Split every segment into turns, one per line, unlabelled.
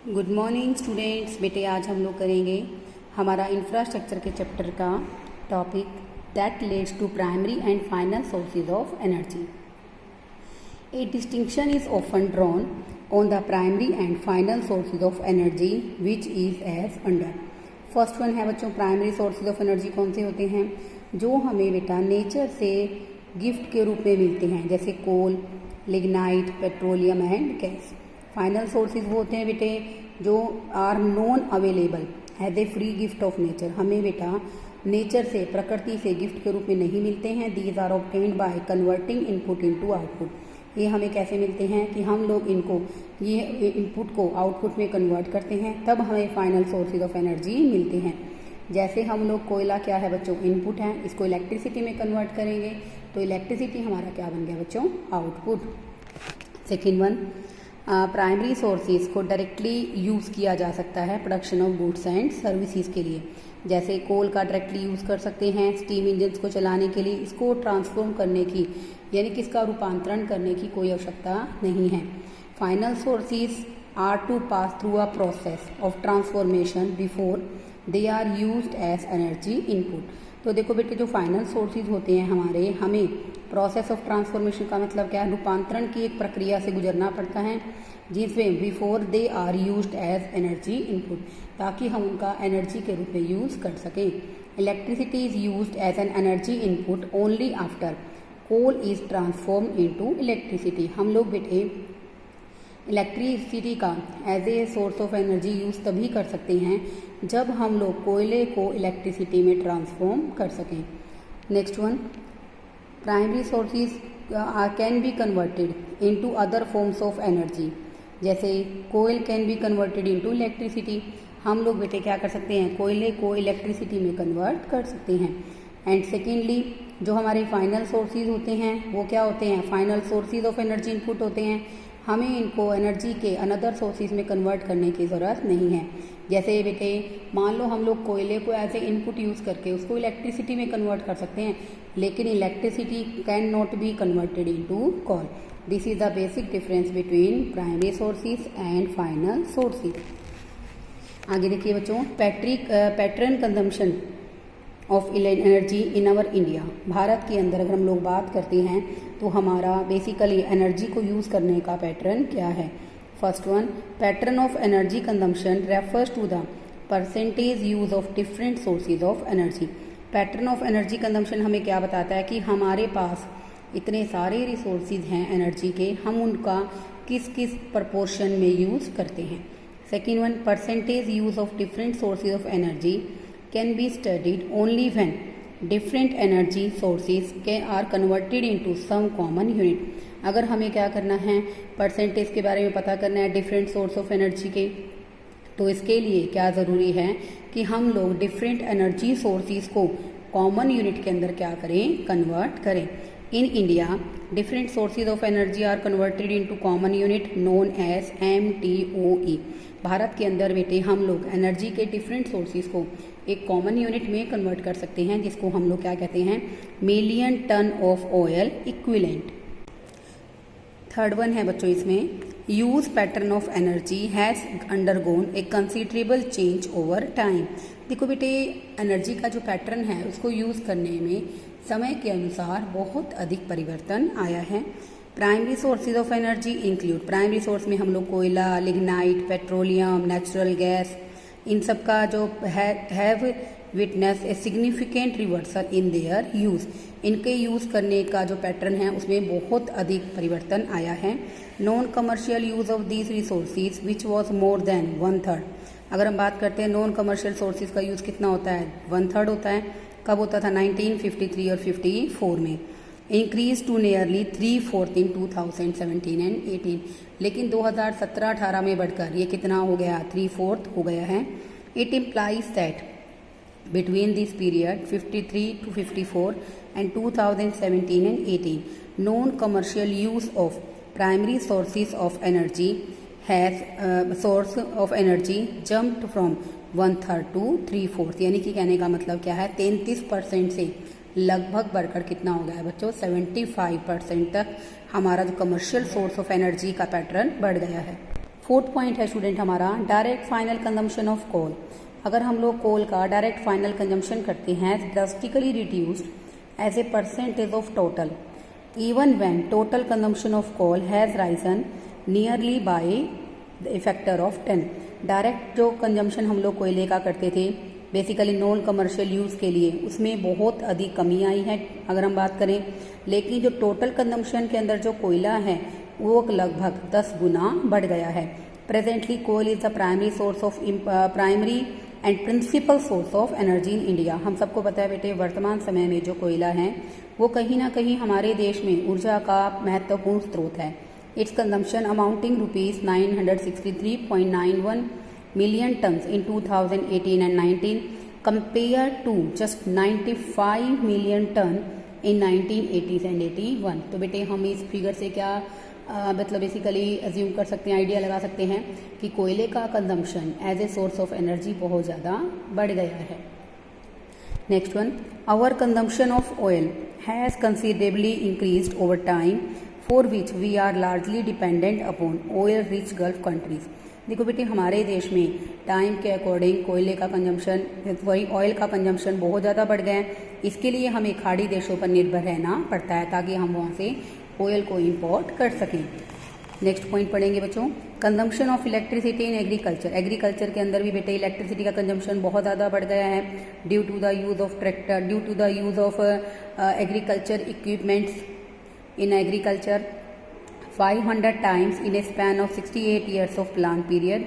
Good morning students. बेटे आज हम लोग करेंगे हमारा इंफ्रास्ट्रक्चर के चैप्टर का topic that leads to primary and final sources of energy. A distinction is often drawn on the primary and final sources of energy which is as under. First one है बच्चों, primary sources of energy कौन से होते हैं जो हमें बेटा nature से गिफ्ट के रूप में मिलते हैं, जैसे coal, lignite, petroleum and gas. Final sources वो होते हैं बेटे जो are non available as a free gift of nature. हमें बेटा नेचर से, प्रकृति से गिफ्ट के रूप में नहीं मिलते हैं। These are obtained by converting input into output. ये हमें कैसे मिलते हैं कि हम लोग इनको, ये इनपुट को आउटपुट में कन्वर्ट करते हैं, तब हमें फाइनल सोर्सेज ऑफ एनर्जी मिलते हैं। जैसे हम लोग कोयला क्या है बच्चों, इनपुट है, इसको इलेक्ट्रिसिटी में कन्वर्ट करेंगे तो इलेक्ट्रिसिटी हमारा क्या बन गया बच्चों, output. Second one, primary sources को डायरेक्टली यूज़ किया जा सकता है production of goods and services के लिए। जैसे कोल का डायरेक्टली यूज़ कर सकते हैं स्टीम इंजन्स को चलाने के लिए, इसको ट्रांसफॉर्म करने की यानी कि इसका रूपांतरण करने की कोई आवश्यकता नहीं है। Final sources are to pass through a process of transformation before they are used as energy input. तो देखो बेटे जो फाइनल सोर्सेज होते हैं हमारे, हमें प्रोसेस ऑफ ट्रांसफॉर्मेशन का मतलब क्या है, रूपांतरण की एक प्रक्रिया से गुजरना पड़ता है जिसमें before they are used as energy input, ताकि हम उनका एनर्जी के रूप में यूज़ कर सकें। Electricity is used as an energy input only after coal is transform into electricity. हम लोग बेटे इलेक्ट्रिसिटी का as a source of energy use तभी कर सकते हैं जब हम लोग कोयले को इलेक्ट्रिसिटी में ट्रांसफॉर्म कर सकें। Next one, primary sources can be converted into other forms of energy. जैसे coal can be converted into electricity. हम लोग बेटे क्या कर सकते हैं, कोयले को इलेक्ट्रिसिटी में कन्वर्ट कर सकते हैं। एंड सेकेंडली, जो हमारे फाइनल सोर्सेज होते हैं वो क्या होते हैं, final sources of energy input होते हैं। हमें इनको एनर्जी के अनदर सोर्सेज में कन्वर्ट करने की ज़रूरत नहीं है। जैसे बेटे मान लो हम लोग कोयले को एज ए इनपुट यूज़ करके उसको इलेक्ट्रिसिटी में कन्वर्ट कर सकते हैं, लेकिन electricity can not be converted into coal. This is the basic difference between primary sources and final sources. आगे देखिए बच्चों, pattern consumption of energy in our India. Bharat के अंदर अगर हम लोग बात करते हैं तो हमारा बेसिकली एनर्जी को यूज़ करने का पैटर्न क्या है। First one, pattern of energy consumption refers to the percentage use of different sources of energy. Pattern of energy consumption हमें क्या बताता है कि हमारे पास इतने सारे रिसोर्सेज हैं एनर्जी के, हम उनका किस किस प्रपोर्शन में यूज़ करते हैं। Second one, percentage use of different sources of energy can be studied only when different energy sources are converted into some common unit। अगर हमें क्या करना है, परसेंटेज के बारे में पता करना है डिफरेंट सोर्स ऑफ एनर्जी के, तो इसके लिए क्या ज़रूरी है कि हम लोग डिफरेंट एनर्जी सोर्सेज को कॉमन यूनिट के अंदर क्या करें, कन्वर्ट करें। In India different sources of energy are converted into common unit known as MTOE। Bharat के अंदर बेटे हम लोग एनर्जी के डिफरेंट सोर्सेज को एक कॉमन यूनिट में कन्वर्ट कर सकते हैं, जिसको हम लोग क्या कहते हैं, million ton of oil equivalent. Third one है बच्चों इसमें, use pattern of energy has undergone a considerable change over time. देखो बेटे एनर्जी का जो पैटर्न है उसको यूज़ करने में समय के अनुसार बहुत अधिक परिवर्तन आया है। Primary sources of energy include, primary source में हम लोग कोयला, लिग्नाइट, पेट्रोलियम, नेचुरल गैस, इन सब का जो have witness a significant reversal in their use. इनके यूज़ करने का जो पैटर्न है उसमें बहुत अधिक परिवर्तन आया है। Non commercial use of these resources which was more than 1/3। अगर हम बात करते हैं नॉन कमर्शियल सोर्सेज का यूज़ कितना होता है, 1/3 होता है। कब होता था, 1953 और 54 में। Increase to nearly 3/4 in 2017 and 18। लेकिन 2017-18 में बढ़कर ये कितना हो गया, 3/4 हो गया है। It implies that between this period 53 to 54 and 2017 and 18 non commercial use of primary sources of energy has source of energy jumped from 1/3 to 3/4। यानी कि कहने का मतलब क्या है, 33% से लगभग बढ़कर कितना हो गया है बच्चों, 75% तक हमारा जो कमर्शियल सोर्स ऑफ एनर्जी का पैटर्न बढ़ गया है। फोर्थ पॉइंट है स्टूडेंट हमारा direct final consumption of coal. अगर हम लोग कोल का डायरेक्ट फाइनल कंजम्पशन करते हैं drastically reduced as a percentage of total even when total consumption of coal has risen nearly by the factor of 10। Direct जो consumption हम लोग कोयले का करते थे बेसिकली नॉन कमर्शियल यूज़ के लिए, उसमें बहुत अधिक कमी आई है अगर हम बात करें। लेकिन जो टोटल कंजम्पशन के अंदर जो कोयला है वो लगभग 10 गुना बढ़ गया है। Presently coal is the primary source of primary and principal source of energy in India. हम सबको पता है बेटे वर्तमान समय में जो कोयला है वो कहीं ना कहीं हमारे देश में ऊर्जा का महत्वपूर्ण स्रोत है। It's consumption amounting rupees 963.91 million tons in 2018 and 19 compared to just 95 million ton in 1980s and 81। तो बेटे हम इस फिगर से क्या मतलब बेसिकली अज्यूम कर सकते हैं, आइडिया लगा सकते हैं कि कोयले का consumption as a source of energy बहुत ज़्यादा बढ़ गया है। Next one, our consumption of oil has considerably increased over time for which we are largely dependent upon oil rich Gulf countries. देखो बेटे हमारे देश में टाइम के अकॉर्डिंग कोयले का कंजम्पशन वही ऑयल का कंजम्पशन बहुत ज़्यादा बढ़ गया है। इसके लिए हमें खाड़ी देशों पर निर्भर रहना पड़ता है ताकि हम वहाँ से ऑयल को इंपोर्ट कर सकें। नेक्स्ट पॉइंट पढ़ेंगे बच्चों, consumption of electricity in agriculture. Agriculture के अंदर भी बेटे इलेक्ट्रिसिटी का कंजम्पशन बहुत ज़्यादा बढ़ गया है due to the use of tractor, due to the use of agriculture equipments in agriculture 500 times in a span of 68 years of plan period.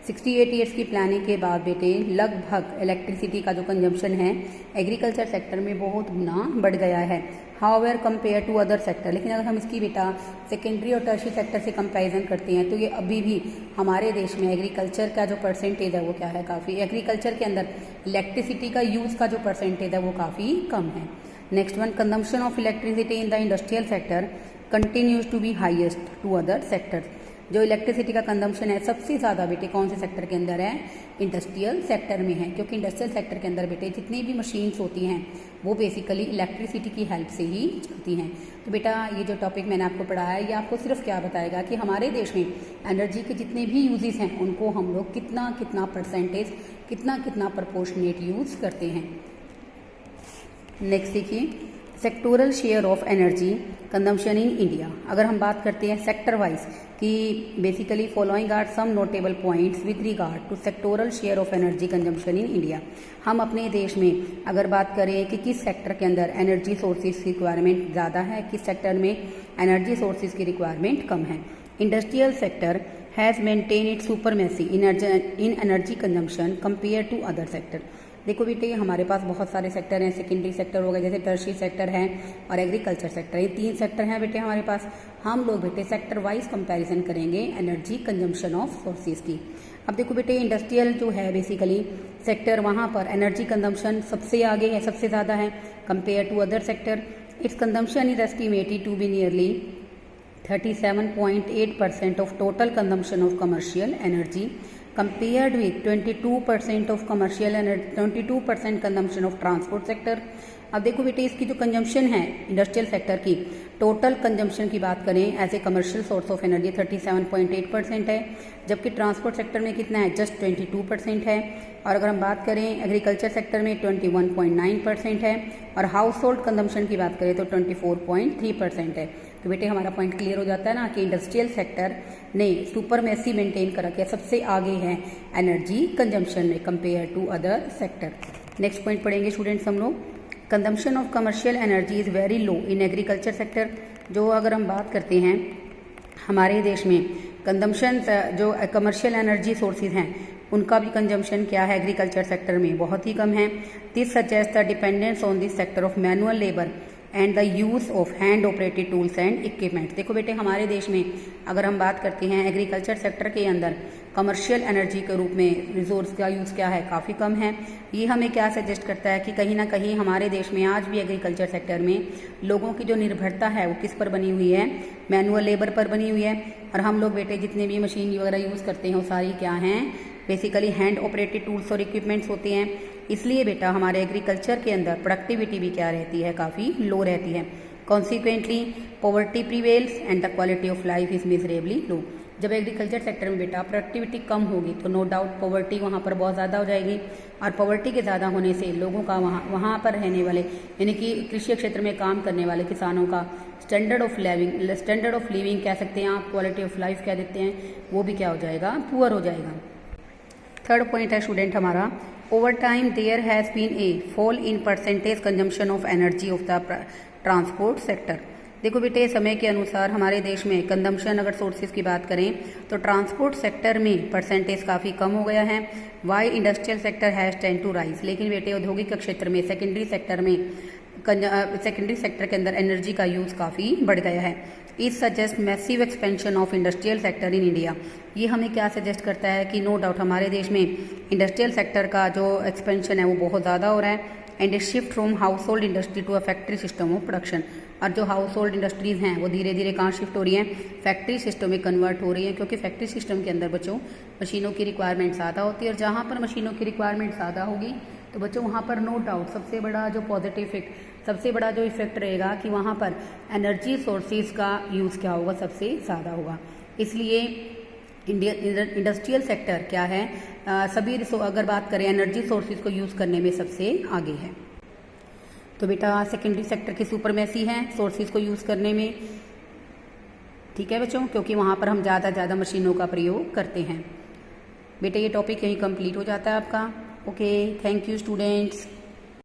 68 years की प्लानिंग के बाद बेटे लगभग इलेक्ट्रिसिटी का जो कंजम्पशन है एग्रीकल्चर सेक्टर में बहुत गुना बढ़ गया है। However compare to other sector, लेकिन अगर हम इसकी बेटा सेकेंडरी और टर्शियरी सेक्टर से कंपैरिजन करते हैं तो ये अभी भी हमारे देश में एग्रीकल्चर का जो परसेंटेज है वो क्या है, काफ़ी एग्रीकल्चर के अंदर इलेक्ट्रिसिटी का यूज़ का जो परसेंटेज है वो काफ़ी कम है। Next one, consumption of electricity in the industrial sector continues to be highest to other sectors. जो इलेक्ट्रिसिटी का कंजम्पशन है सबसे ज़्यादा बेटे कौन से सेक्टर के अंदर है, इंडस्ट्रियल सेक्टर में है, क्योंकि इंडस्ट्रियल सेक्टर के अंदर बेटे जितनी भी मशीन्स होती हैं वो बेसिकली इलेक्ट्रिसिटी की हेल्प से ही चलती हैं। तो बेटा ये जो टॉपिक मैंने आपको पढ़ाया है ये आपको सिर्फ क्या बताएगा कि हमारे देश में एनर्जी के जितने भी यूजेस हैं उनको हम लोग कितना कितना परसेंटेज, कितना कितना प्रपोर्शनेट यूज़ करते हैं। नेक्स्ट देखिए, sectoral share of energy consumption in India. अगर हम बात करते हैं सेक्टर वाइज कि basically following are some notable points with regard to sectoral share of energy consumption in India. हम अपने देश में अगर बात करें कि किस सेक्टर के अंदर एनर्जी सोर्सेज की रिक्वायरमेंट ज़्यादा है, किस सेक्टर में एनर्जी सोर्सेज की रिक्वायरमेंट कम है। Industrial sector has maintain it supremacy in energy consumption compare to other sector. देखो बेटे हमारे पास बहुत सारे सेक्टर हैं, सेकेंडरी सेक्टर हो गए जैसे टर्शियरी सेक्टर है और एग्रीकल्चर सेक्टर, ये 3 सेक्टर हैं बेटे हमारे पास। हम लोग बेटे सेक्टर वाइज कंपैरिजन करेंगे एनर्जी कंजम्पशन ऑफ सोर्सेज की। अब देखो बेटे इंडस्ट्रियल जो है बेसिकली सेक्टर, वहाँ पर एनर्जी कंजम्पशन सबसे आगे है, सबसे ज़्यादा है compare to other sector. Its consumption is estimated to be nearly 37.8% of total consumption of commercial energy compared with 22% of commercial energy, 22% consumption of transport sector। अब देखो बेटे इसकी जो कंजम्पशन है इंडस्ट्रियल सेक्टर की, टोटल कंजम्पशन की बात करें as a commercial source of energy 37.8% है, जबकि ट्रांसपोर्ट सेक्टर में कितना है, जस्ट 22% है। और अगर हम बात करें एग्रीकल्चर सेक्टर में 21.9% है और हाउस होल्ड कंजम्पशन की बात करें तो 24.3% है। तो बेटे हमारा पॉइंट क्लियर हो जाता है ना कि इंडस्ट्रियल सेक्टर ने सुपरमेसी मेंटेन कर रखा है, सबसे आगे है एनर्जी कंजम्पशन में compare to other sector. Next point पढ़ेंगे स्टूडेंट्स हम लोग, consumption of commercial energy is very low in agriculture sector. जो अगर हम बात करते हैं हमारे देश में कंजम्पशन जो कमर्शियल एनर्जी सोर्सेज हैं उनका भी कंजम्पशन क्या है एग्रीकल्चर सेक्टर में बहुत ही कम है। This suggest the dependence on this sector of manual labour and the use of hand operated tools and equipments. देखो बेटे हमारे देश में अगर हम बात करते हैं एग्रीकल्चर सेक्टर के अंदर कमर्शियल एनर्जी के रूप में रिसोर्स का यूज़ क्या है, काफ़ी कम है। ये हमें क्या सजेस्ट करता है कि कहीं ना कहीं हमारे देश में आज भी एग्रीकल्चर सेक्टर में लोगों की जो निर्भरता है वो किस पर बनी हुई है, मैनुअल लेबर पर बनी हुई है। और हम लोग बेटे जितने भी मशीन वगैरह यूज़ करते हैं वो सारी क्या हैं, बेसिकली हैंड ऑपरेटेड टूल्स और इक्विपमेंट्स होते हैं। इसलिए बेटा हमारे एग्रीकल्चर के अंदर प्रोडक्टिविटी भी क्या रहती है, काफ़ी लो रहती है। Consequently poverty prevails and the quality of life is miserably low. जब एग्रीकल्चर सेक्टर में बेटा प्रोडक्टिविटी कम होगी तो नो डाउट पॉवर्टी वहाँ पर बहुत ज़्यादा हो जाएगी, और पॉवर्टी के ज़्यादा होने से लोगों का वहाँ पर रहने वाले यानी कि कृषि क्षेत्र में काम करने वाले किसानों का स्टैंडर्ड ऑफ लिविंग कह सकते हैं आप, क्वालिटी ऑफ लाइफ कह देते हैं, वो भी क्या हो जाएगा, पुअर हो जाएगा। थर्ड पॉइंट है स्टूडेंट हमारा, over time there has been a fall in percentage consumption of energy of the transport sector. देखो बेटे, समय के अनुसार हमारे देश में कंजम्पशन अगर सोर्सेज की बात करें तो ट्रांसपोर्ट सेक्टर में परसेंटेज काफ़ी कम हो गया है, while industrial sector has tend to rise. लेकिन बेटे औद्योगिक क्षेत्र में सेकेंडरी सेक्टर के अंदर एनर्जी का यूज़ काफ़ी बढ़ गया है। Is suggest massive expansion of industrial sector in India. ये हमें क्या सजेस्ट करता है कि नो डाउट हमारे देश में इंडस्ट्रियल सेक्टर का जो एक्सपेंशन है वो बहुत ज़्यादा हो रहा है, and shift from household industry to a factory system of production. और जो हाउस होल्ड इंडस्ट्रीज़ हैं वो धीरे धीरे कहाँ शिफ्ट हो रही हैं, फैक्ट्री सिस्टम में कन्वर्ट हो रही हैं, क्योंकि फैक्ट्री सिस्टम के अंदर बच्चों मशीनों की रिक्वायरमेंट ज़्यादा होती है, और जहाँ पर मशीनों की रिक्वायरमेंट ज़्यादा होगी तो बच्चों वहाँ पर नो डाउट सबसे बड़ा जो पॉजिटिव इफेक्ट, सबसे बड़ा जो इफेक्ट रहेगा कि वहाँ पर एनर्जी सोर्सेज का यूज़ क्या होगा, सबसे ज़्यादा होगा। इसलिए इंडस्ट्रियल सेक्टर क्या है, सभी अगर बात करें एनर्जी सोर्सेज को यूज़ करने में सबसे आगे है। तो बेटा सेकेंडरी सेक्टर की सुपरमेसी है सोर्सेज को यूज़ करने में, ठीक है बच्चों, क्योंकि वहाँ पर हम ज़्यादा मशीनों का प्रयोग करते हैं। बेटा ये टॉपिक यहीं कंप्लीट हो जाता है आपका। Okay, thank you students.